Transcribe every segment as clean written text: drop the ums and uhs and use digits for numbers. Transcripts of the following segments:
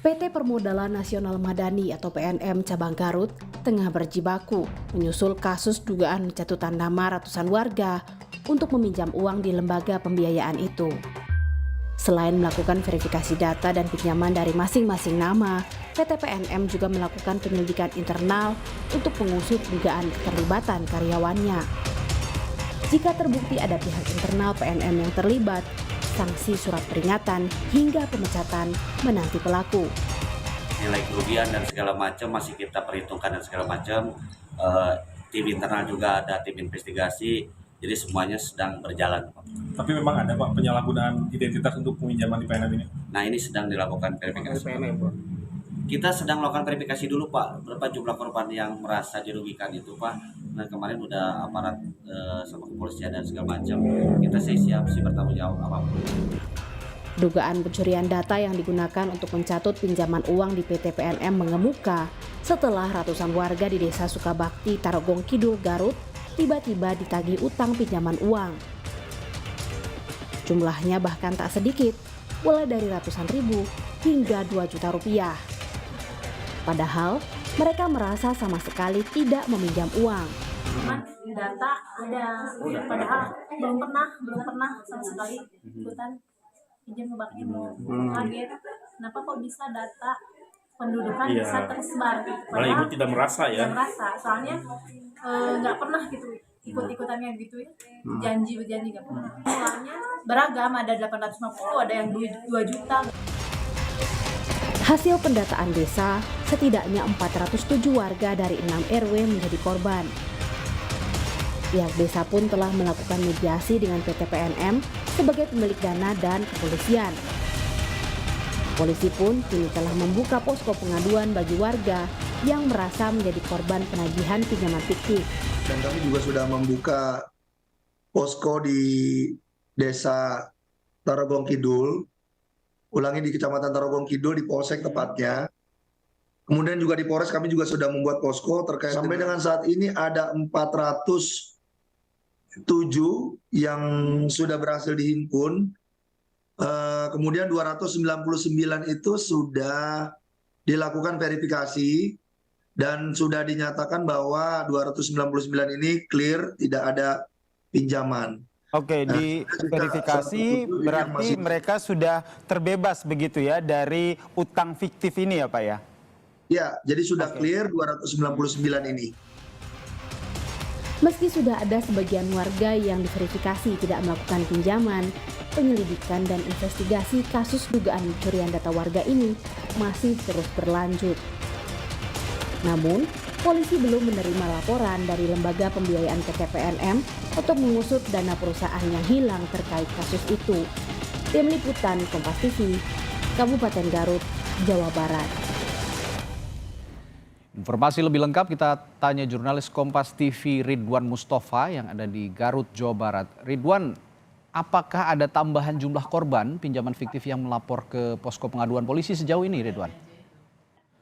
PT Permodalan Nasional Madani atau PNM Cabang Garut tengah berjibaku menyusul kasus dugaan pencatutan nama ratusan warga untuk meminjam uang di lembaga pembiayaan itu. Selain melakukan verifikasi data dan pinjaman dari masing-masing nama, PT PNM juga melakukan penyelidikan internal untuk mengusut dugaan keterlibatan karyawannya. Jika terbukti ada pihak internal PNM yang terlibat, sanksi surat peringatan hingga pemecatan menanti pelaku. Nilai kerugian dan segala macam masih kita perhitungkan dan segala macam. Tim internal juga ada tim investigasi, jadi semuanya sedang berjalan. Tapi memang ada Pak penyalahgunaan identitas untuk peminjaman di PNM ini? Nah ini sedang dilakukan verifikasi. Kita sedang melakukan verifikasi dulu Pak, berapa jumlah korban yang merasa dirugikan itu Pak. Nah kemarin udah aparat sama kepolisian dan segala macam, kita siap bertanggung jawab apapun. Dugaan pencurian data yang digunakan untuk mencatut pinjaman uang di PT PNM mengemuka setelah ratusan warga di Desa Sukabakti, Tarogong Kidul, Garut tiba-tiba ditagih utang pinjaman uang. Jumlahnya bahkan tak sedikit, mulai dari ratusan ribu hingga 2 juta rupiah. Padahal mereka merasa sama sekali tidak meminjam uang. Cuman data ada, padahal belum pernah sama sekali ikutan pinjam ke bank ini. Kaget, kenapa kok bisa data pendudukan bisa tersebar gitu. Malah ibu tidak merasa ya? Tidak merasa, soalnya nggak pernah gitu ikut-ikutannya gitu ya, berjanji nggak pernah. Soalnya beragam, ada 850, ada yang 2 juta. Hasil pendataan desa, setidaknya 407 warga dari 6 RW menjadi korban. Pihak desa pun telah melakukan mediasi dengan PT PNM sebagai pemilik dana dan kepolisian. Polisi pun kini telah membuka posko pengaduan bagi warga yang merasa menjadi korban penagihan pinjaman fiktif. Dan kami juga sudah membuka posko di Desa Tarogong Kidul, ulangi di Kecamatan Tarogong Kidul di Polsek tepatnya. Kemudian juga di Polres kami juga sudah membuat posko terkait. Sampai dengan saat ini ada 407 yang sudah berhasil dihimpun. Kemudian 299 itu sudah dilakukan verifikasi dan sudah dinyatakan bahwa 299 ini clear, tidak ada pinjaman. Oke, di verifikasi berarti mereka sudah terbebas begitu ya dari utang fiktif ini ya Pak ya? Ya, jadi sudah clear 299 ini. Meski sudah ada sebagian warga yang diverifikasi tidak melakukan pinjaman, penyelidikan dan investigasi kasus dugaan pencurian data warga ini masih terus berlanjut. Namun, polisi belum menerima laporan dari lembaga pembiayaan PT PNM untuk mengusut dana perusahaan yang hilang terkait kasus itu. Tim Liputan Kompas TV, Kabupaten Garut, Jawa Barat. Informasi lebih lengkap kita tanya jurnalis Kompas TV Ridwan Mustafa yang ada di Garut, Jawa Barat. Ridwan, apakah ada tambahan jumlah korban pinjaman fiktif yang melapor ke posko pengaduan polisi sejauh ini, Ridwan?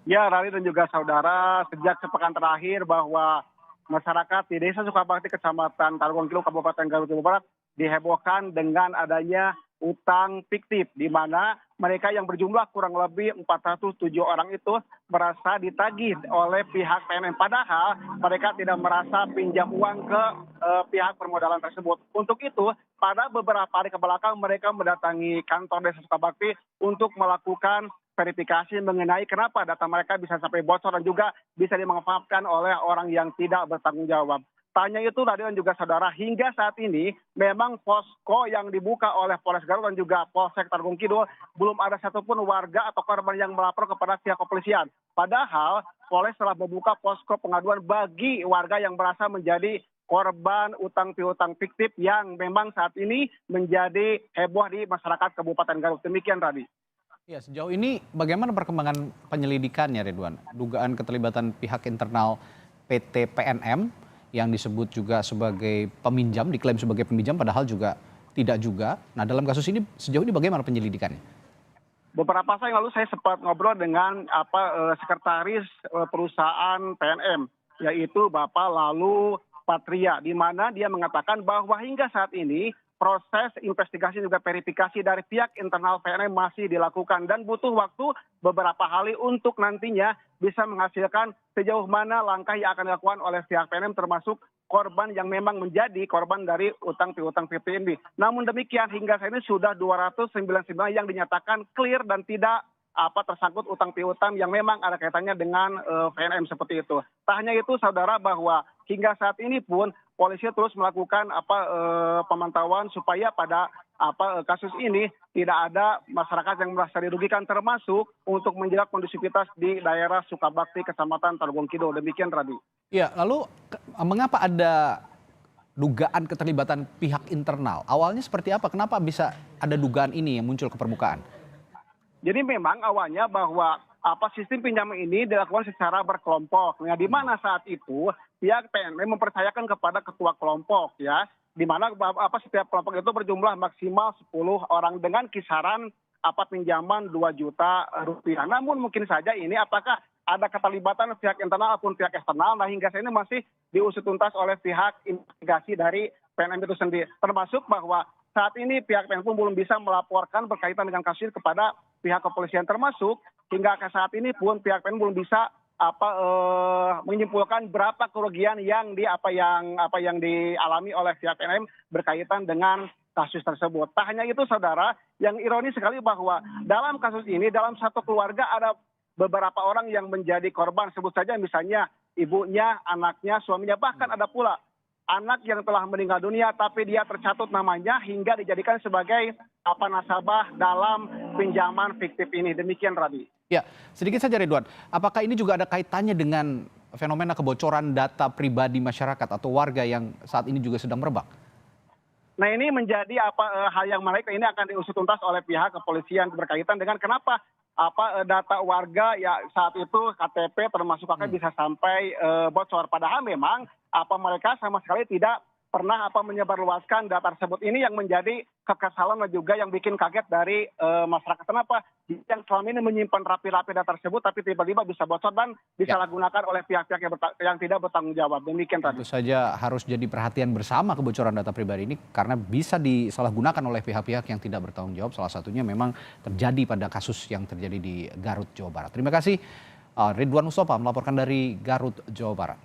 Ya, Rali dan juga saudara, sejak sepekan terakhir bahwa masyarakat di Desa Sukabakti, Kecamatan Tarogong Kidul, Kabupaten Garut, Jawa Barat dihebohkan dengan adanya utang fiktif, di mana mereka yang berjumlah kurang lebih 407 orang itu merasa ditagih oleh pihak PNM. Padahal mereka tidak merasa pinjam uang ke pihak permodalan tersebut. Untuk itu, pada beberapa hari kebelakang mereka mendatangi kantor Desa Sukabakti untuk melakukan verifikasi mengenai kenapa data mereka bisa sampai bocor dan juga bisa dimanfaatkan oleh orang yang tidak bertanggung jawab. Tanya itu tadi dan juga saudara, hingga saat ini memang posko yang dibuka oleh Polres Garut dan juga Polsek Tarogong Kidul belum ada satupun warga atau korban yang melapor kepada pihak kepolisian. Padahal Polres telah membuka posko pengaduan bagi warga yang merasa menjadi korban utang piutang fiktif yang memang saat ini menjadi heboh di masyarakat Kabupaten Garut. Demikian, Radi. Ya, sejauh ini bagaimana perkembangan penyelidikannya, Ridwan? Dugaan keterlibatan pihak internal PT PNM yang disebut juga sebagai peminjam, diklaim sebagai peminjam padahal juga tidak juga. Nah, dalam kasus ini sejauh ini bagaimana penyelidikannya? Beberapa saat yang lalu saya sempat ngobrol dengan sekretaris perusahaan PNM, yaitu Bapak Lalu Patria, di mana dia mengatakan bahwa hingga saat ini proses investigasi juga verifikasi dari pihak internal PNM masih dilakukan dan butuh waktu beberapa hari untuk nantinya bisa menghasilkan sejauh mana langkah yang akan dilakukan oleh pihak PNM termasuk korban yang memang menjadi korban dari utang piutang ini. Namun demikian hingga saat ini sudah 299 yang dinyatakan clear dan tidak tersangkut utang piutang yang memang ada kaitannya dengan PNM seperti itu. Tak hanya itu saudara, bahwa hingga saat ini pun polisi terus melakukan pemantauan supaya pada kasus ini tidak ada masyarakat yang merasa dirugikan, termasuk untuk menjaga kondusivitas di daerah Sukabakti, Kecamatan Tarogong Kidul. Demikian Radi. Ya, lalu mengapa ada dugaan keterlibatan pihak internal? Awalnya seperti apa? Kenapa bisa ada dugaan ini yang muncul ke permukaan? Jadi memang awalnya bahwa sistem pinjaman ini dilakukan secara berkelompok. Nah, di mana saat itu pihak PNM mempercayakan kepada ketua kelompok, ya, di mana setiap kelompok itu berjumlah maksimal 10 orang dengan kisaran pinjaman 2 juta rupiah. Namun mungkin saja ini apakah ada keterlibatan pihak internal ataupun pihak eksternal. Nah, hingga saat ini masih diusut tuntas oleh pihak investigasi dari PNM itu sendiri. Termasuk bahwa saat ini pihak PNM pun belum bisa melaporkan berkaitan dengan kasus ini kepada pihak kepolisian, termasuk hingga ke saat ini pun pihak PNM belum bisa menyimpulkan berapa kerugian yang dialami oleh pihak PNM berkaitan dengan kasus tersebut. Tak hanya itu saudara, yang ironis sekali bahwa dalam kasus ini dalam satu keluarga ada beberapa orang yang menjadi korban, sebut saja misalnya ibunya, anaknya, suaminya, bahkan ada pula anak yang telah meninggal dunia tapi dia tercatut namanya hingga dijadikan sebagai nasabah dalam pinjaman fiktif ini. Demikian Radi. Ya, sedikit saja Ridwan, apakah ini juga ada kaitannya dengan fenomena kebocoran data pribadi masyarakat atau warga yang saat ini juga sedang merebak? Nah, ini menjadi hal yang menarik, ini akan diusut tuntas oleh pihak kepolisian berkaitan dengan kenapa data warga ya saat itu KTP termasuk bisa sampai bocor, padahal memang mereka sama sekali tidak pernah menyebarluaskan data tersebut. Ini yang menjadi kekesalan dan juga yang bikin kaget dari masyarakat. Kenapa yang selama ini menyimpan rapi-rapi data tersebut tapi tiba-tiba bisa bocor dan disalahgunakan oleh pihak-pihak yang tidak bertanggung jawab. Demikian tadi. Tentu saja harus jadi perhatian bersama kebocoran data pribadi ini karena bisa disalahgunakan oleh pihak-pihak yang tidak bertanggung jawab. Salah satunya memang terjadi pada kasus yang terjadi di Garut, Jawa Barat. Terima kasih Ridwan Mustafa melaporkan dari Garut, Jawa Barat.